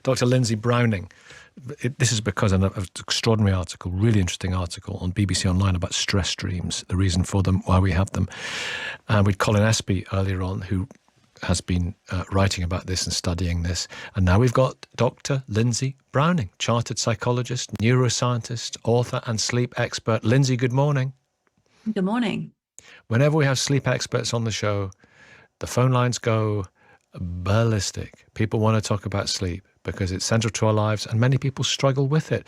Dr. Lindsay Browning. This is because of an extraordinary article, really interesting article on BBC Online about stress dreams, the reason for them, why we have them. And with Colin Espy earlier on, who has been writing about this and studying this. And now we've got Dr. Lindsay Browning, chartered psychologist, neuroscientist, author and sleep expert. Lindsay, good morning. Good morning. Whenever we have sleep experts on the show, the phone lines go ballistic. People want to talk about sleep because it's central to our lives and many people struggle with it.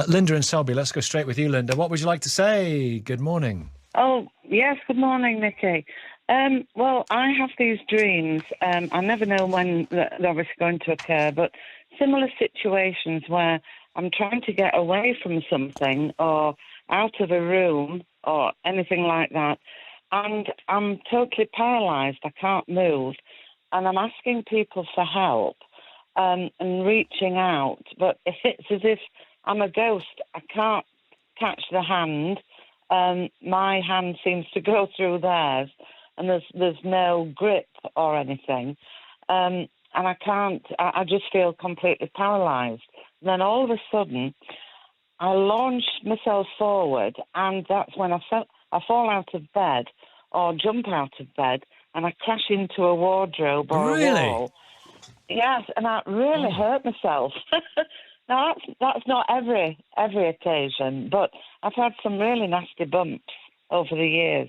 Linda in Selby, let's go straight with you, Linda. What would you like to say? Good morning. Oh, yes, good morning, Nicky. Well, I have these dreams. I never know when they're obviously going to occur, but similar situations where I'm trying to get away from something or out of a room or anything like that, and I'm totally paralysed. I can't move, and I'm asking people for help and reaching out, but it's as if I'm a ghost. I can't catch the hand. My hand seems to go through theirs, and there's no grip or anything, and I just feel completely paralysed. And then all of a sudden, I launch myself forward, and that's when I fall out of bed or jump out of bed, and I crash into a wardrobe or a wall. Yes, and I really hurt myself. Now, that's not every occasion, but I've had some really nasty bumps over the years.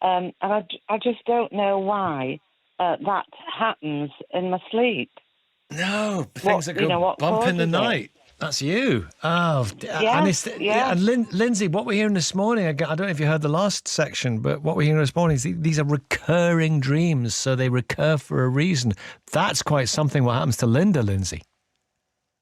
And I just don't know why that happens in my sleep. No, things that go bump in the night. That's you. Oh, yes, and Lindsay, what we're hearing this morning, I don't know if you heard the last section, but what we're hearing this morning is these are recurring dreams, so they recur for a reason. That's quite something what happens to Linda, Lindsay.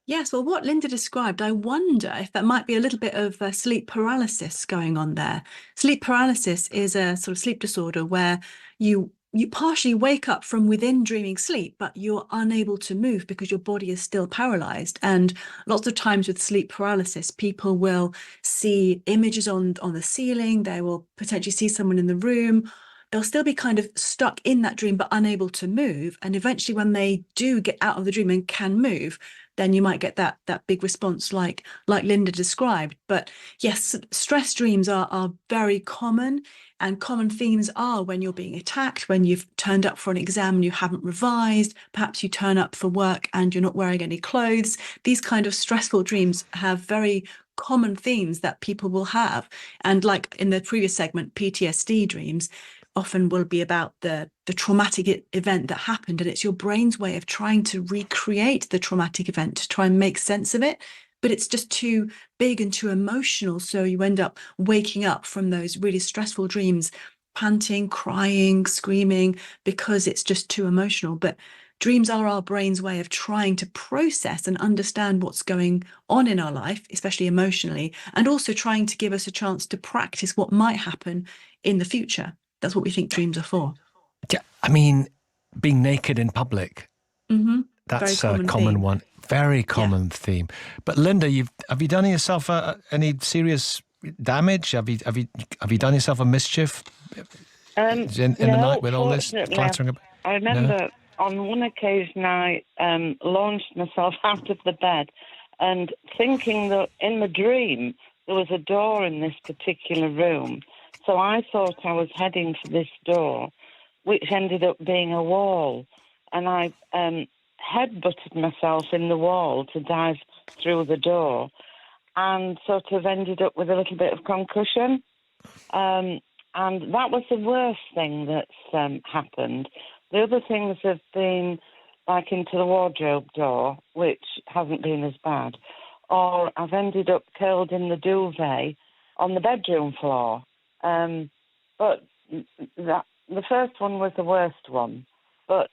Yes, well, what Linda described, I wonder if that might be a little bit of sleep paralysis going on there. Sleep paralysis is a sort of sleep disorder where you partially wake up from within dreaming sleep, but you're unable to move because your body is still paralyzed. And lots of times with sleep paralysis, people will see images on the ceiling. They will potentially see someone in the room. They'll still be kind of stuck in that dream, but unable to move. And eventually when they do get out of the dream and can move, then you might get that big response like Linda described. But yes, stress dreams are very common, and common themes are when you're being attacked, when you've turned up for an exam and you haven't revised, perhaps you turn up for work and you're not wearing any clothes. These kind of stressful dreams have very common themes that people will have. And like in the previous segment, PTSD dreams often will be about the traumatic event that happened, and it's your brain's way of trying to recreate the traumatic event to try and make sense of it, but it's just too big and too emotional, so you end up waking up from those really stressful dreams panting, crying, screaming, because it's just too emotional. But dreams are our brain's way of trying to process and understand what's going on in our life, especially emotionally, and also trying to give us a chance to practice what might happen in the future. That's what we think dreams are for. Yeah, I mean, being naked in public, that's a common one. Very common theme. But Linda, have you done yourself any serious damage? Have you done yourself a mischief in the night with all this clattering? I remember on one occasion I launched myself out of the bed and thinking that in the dream there was a door in this particular room. So I thought I was heading for this door, which ended up being a wall. And I headbutted myself in the wall to dive through the door and sort of ended up with a little bit of concussion. And that was the worst thing that's happened. The other things have been like into the wardrobe door, which hasn't been as bad. Or I've ended up curled in the duvet on the bedroom floor. But the first one was the worst one. But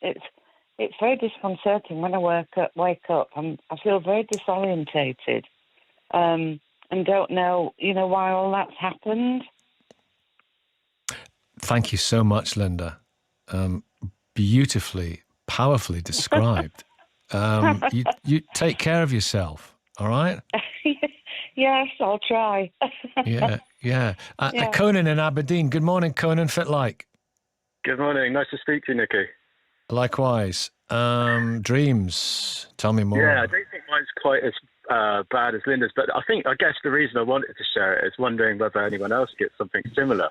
it's very disconcerting when I wake up. I feel very disorientated and don't know, why all that's happened. Thank you so much, Linda. Beautifully, powerfully described. You take care of yourself, all right? Yes, I'll try. Yeah. Conan in Aberdeen. Good morning, Conan. Fit like. Good morning. Nice to speak to you, Nicky. Likewise. Dreams. Tell me more. Yeah, I don't think mine's quite as bad as Linda's, but I guess the reason I wanted to share it is wondering whether anyone else gets something similar.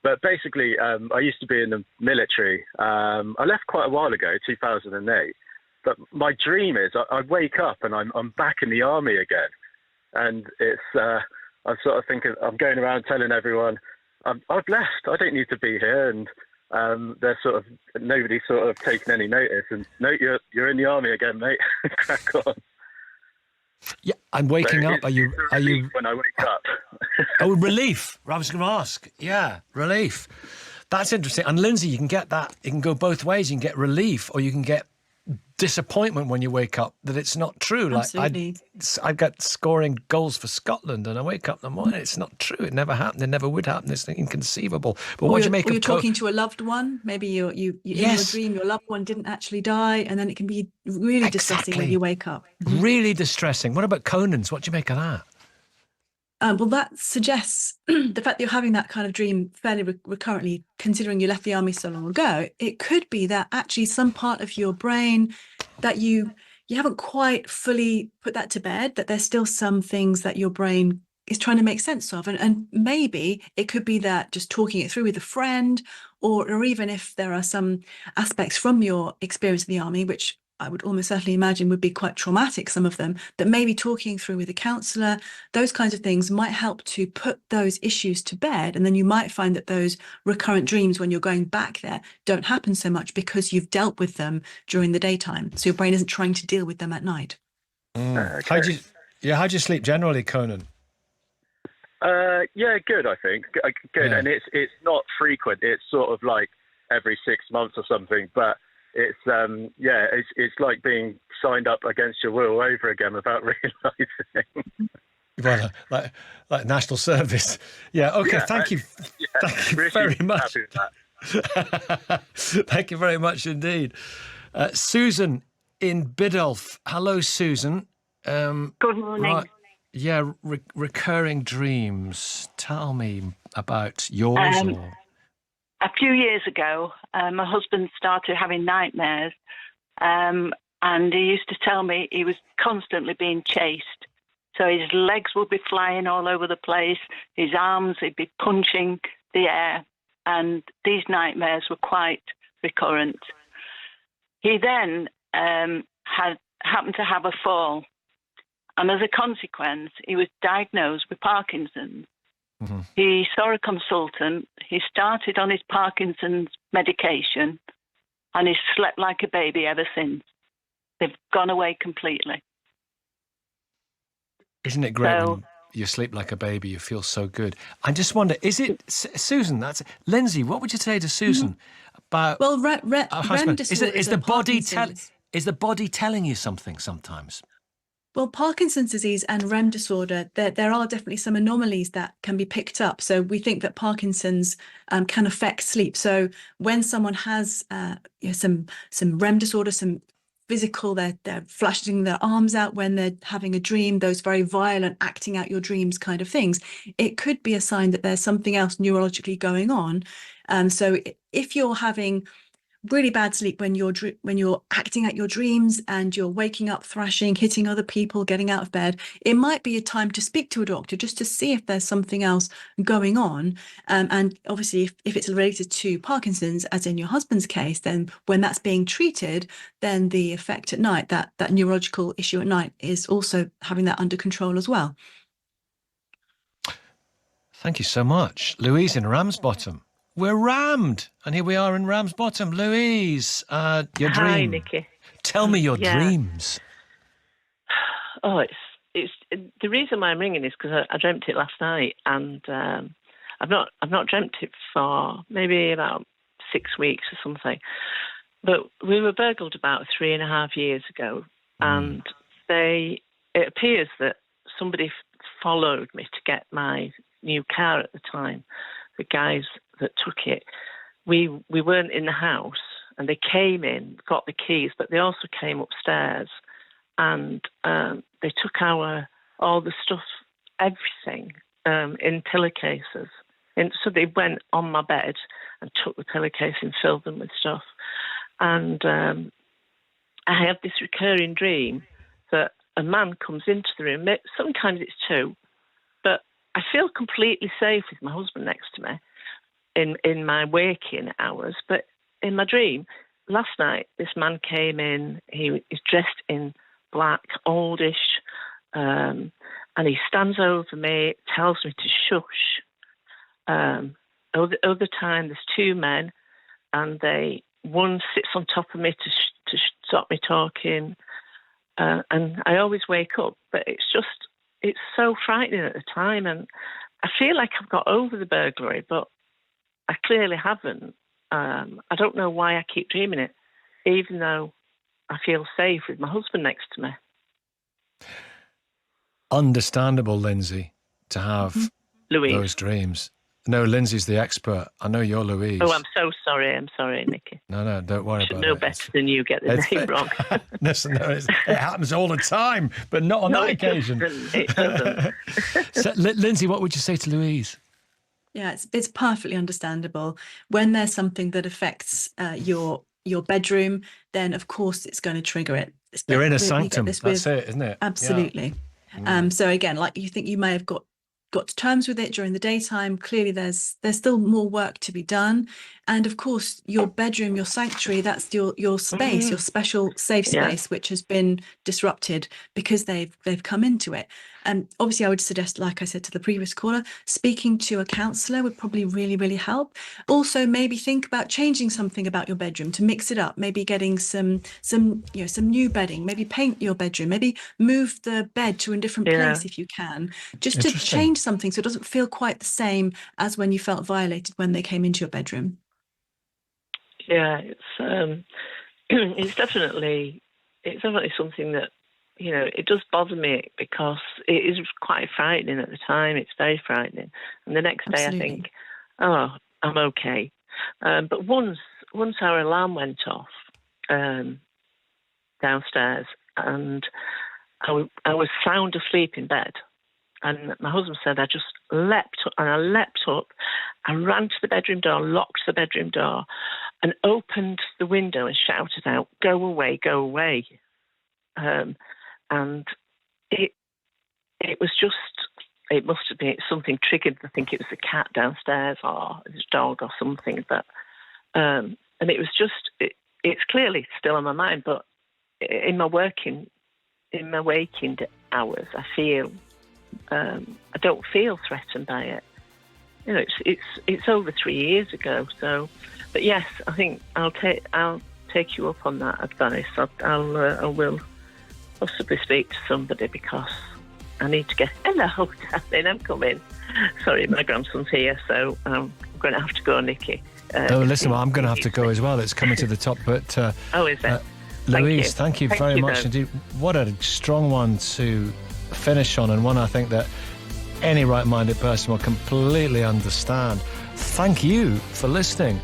But basically, I used to be in the military. I left quite a while ago, 2008. But my dream is I wake up and I'm back in the army again. And it's I'm sort of thinking, I'm going around telling everyone, I've left, I don't need to be here. And they're sort of, nobody's sort of taking any notice. And no, you're in the army again, mate. Crack on. Yeah, I'm waking up. Are you when I wake up? Oh, relief. I was going to ask. Yeah, relief. That's interesting. And Lindsay, you can get that. It can go both ways. You can get relief, or you can get disappointment when you wake up that it's not true. Absolutely. Like I got scoring goals for Scotland, and I wake up in the morning. It's not true. It never happened. It never would happen. It's inconceivable. But what do you make or of? You're talking to a loved one. Maybe you in your dream, your loved one didn't actually die, and then it can be really distressing when you wake up. Really distressing. What about Conan's? What do you make of that? Well, that suggests the fact that you're having that kind of dream fairly recurrently, considering you left the army so long ago. It could be that actually some part of your brain that you haven't quite fully put that to bed, that there's still some things that your brain is trying to make sense of. And maybe it could be that just talking it through with a friend, or even if there are some aspects from your experience in the army, which I would almost certainly imagine would be quite traumatic, some of them, that maybe talking through with a counsellor, those kinds of things might help to put those issues to bed. And then you might find that those recurrent dreams, when you're going back there, don't happen so much because you've dealt with them during the daytime. So your brain isn't trying to deal with them at night. Okay. How do you sleep generally, Conan? Yeah, good, I think. Good. Yeah. And it's not frequent. It's sort of like every 6 months or something, but it's it's like being signed up against your will over again without realising. Well, like national service. Yeah. Okay. Yeah, thank you. Yeah, Thank you really very much. happy with that. Thank you very much indeed. Susan in Biddulph. Hello, Susan. Good morning. Right. Yeah. Recurring dreams. Tell me about yours. A few years ago, my husband started having nightmares, and he used to tell me he was constantly being chased. So his legs would be flying all over the place, his arms, he'd be punching the air, and these nightmares were quite recurrent. He then happened to have a fall, and as a consequence, he was diagnosed with Parkinson's. Mm-hmm. He saw a consultant, he started on his Parkinson's medication, and he's slept like a baby ever since. They've gone away completely. Isn't it great when you sleep like a baby, you feel so good? I just wonder, is it, Susan, Lindsay, what would you say to Susan about REM disorder is the body telling you something sometimes? Well, Parkinson's disease and REM disorder, there are definitely some anomalies that can be picked up. So we think that Parkinson's can affect sleep. So when someone has some REM disorder, some physical, they're flashing their arms out when they're having a dream, those very violent acting out your dreams kind of things, it could be a sign that there's something else neurologically going on. So if you're having really bad sleep when you're acting out your dreams and you're waking up thrashing, hitting other people, getting out of bed, it might be a time to speak to a doctor just to see if there's something else going on. And obviously, if it's related to Parkinson's, as in your husband's case, then when that's being treated, then the effect at night, that neurological issue at night, is also having that under control as well. Thank you so much. Louise in Ramsbottom. We're rammed, and here we are in Ramsbottom. Louise, your dream. Hi, Nicky. Tell me your dreams. Oh, it's the reason why I'm ringing is because I dreamt it last night, and I've not dreamt it for maybe about 6 weeks or something. But we were burgled about 3.5 years ago, and it appears that somebody followed me to get my new car at the time. The guys that took it, we weren't in the house, and they came in, got the keys, but they also came upstairs, and they took all the stuff, everything, in pillowcases. And so they went on my bed and took the pillowcase and filled them with stuff. And I have this recurring dream that a man comes into the room. Sometimes it's two, but I feel completely safe with my husband next to me in my waking hours. But in my dream, last night, this man came in. He is dressed in black, oldish, and he stands over me, tells me to shush. Other time, there's two men, and one sits on top of me to stop me talking, and I always wake up. But it's so frightening at the time, and I feel like I've got over the burglary, but I clearly haven't. I don't know why I keep dreaming it, even though I feel safe with my husband next to me. Understandable, Lindsay, to have those dreams. No, Lindsay's the expert. I know you're Louise. Oh, I'm so sorry. I'm sorry, Nicky. No, don't worry about it. I should know better than you get the name wrong. Listen, it happens all the time, but not on that occasion. It doesn't. So, Lindsay, what would you say to Louise? Yeah, it's perfectly understandable. When there's something that affects your bedroom, then of course it's going to trigger it. Your inner sanctum. That's it, isn't it? Absolutely. Yeah. So again, like you think you may have got to terms with it during the daytime. Clearly there's still more work to be done. And of course, your bedroom, your sanctuary, that's your space, your special safe space, which has been disrupted because they've come into it. And obviously I would suggest, like I said to the previous caller, speaking to a counsellor would probably really, really help. Also, maybe think about changing something about your bedroom to mix it up, maybe getting some new bedding, maybe paint your bedroom, maybe move the bed to a different place if you can, just to change something so it doesn't feel quite the same as when you felt violated when they came into your bedroom. Yeah, it's definitely something that, it does bother me because it is quite frightening at the time. It's very frightening. And the next day I think, oh, I'm okay. But once our alarm went off downstairs, and I was sound asleep in bed. And my husband said I just leapt up, and I leapt up. I ran to the bedroom door, locked the bedroom door, and opened the window and shouted out, "Go away, go away." And it was just, it must have been something triggered. I think it was a cat downstairs or a dog or something. But and it was just, it's clearly still on my mind. But in my waking hours, I feel I don't feel threatened by it. It's over 3 years ago. So, but yes, I think I'll take you up on that advice. I will possibly speak to somebody because I need to get. Hello, darling, I'm coming. Sorry, my grandson's here, so I'm going to have to go, Nicky. Listen, I'm going to have to go as well. It's coming to the top, but is it? Louise, thank you very much indeed. What a strong one to finish on, and one I think that any right-minded person will completely understand. Thank you for listening.